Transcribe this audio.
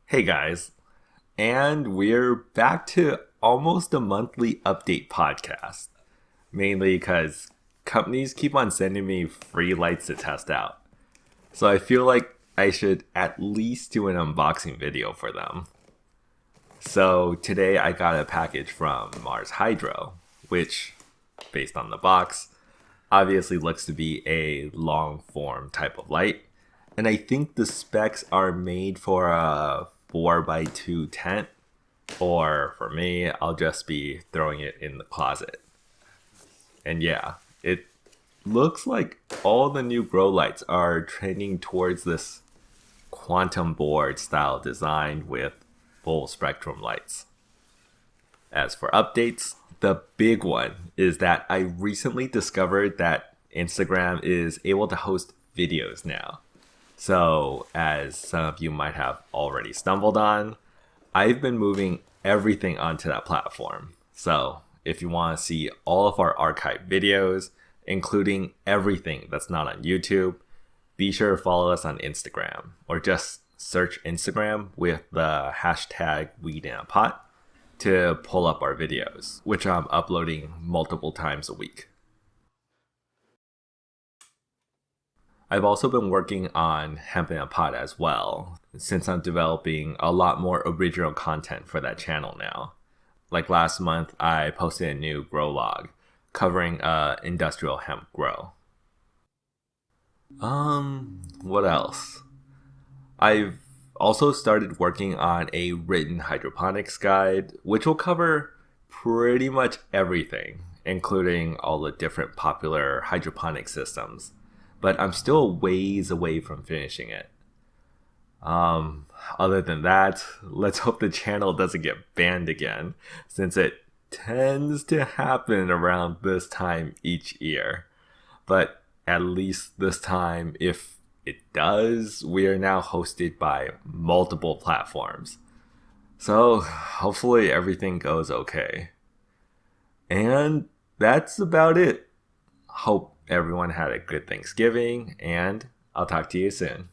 Hey guys, and we're back to almost a monthly update podcast. Mainly because companies keep on sending me free lights to test out. So I feel like I should at least do an unboxing video for them. So today I got a package from Mars Hydro, which, based on the box, obviously looks to be a long form type of light. And I think the specs are made for a 4x2 tent, or for me, I'll just be throwing it in the closet. And yeah, it looks like all the new grow lights are trending towards this quantum board style design with full spectrum lights. As for updates, the big one is that I recently discovered that Instagram is able to host videos now. So, as some of you might have already stumbled on, I've been moving everything onto that platform. So, if you want to see all of our archived videos, including everything that's not on YouTube, be sure to follow us on Instagram or just search Instagram with the hashtag weed in a pot to pull up our videos, which I'm uploading multiple times a week. I've also been working on Hemp in a Pot as well, since I'm developing a lot more original content for that channel now. Like last month, I posted a new grow log covering industrial hemp grow. What else? I've also started working on a written hydroponics guide, which will cover pretty much everything, including all the different popular hydroponic systems. But I'm still ways away from finishing it. Other than that, let's hope the channel doesn't get banned again, since it tends to happen around this time each year. But at least this time, if it does, we are now hosted by multiple platforms. So hopefully everything goes okay. And that's about it. Hope everyone had a good Thanksgiving, and I'll talk to you soon.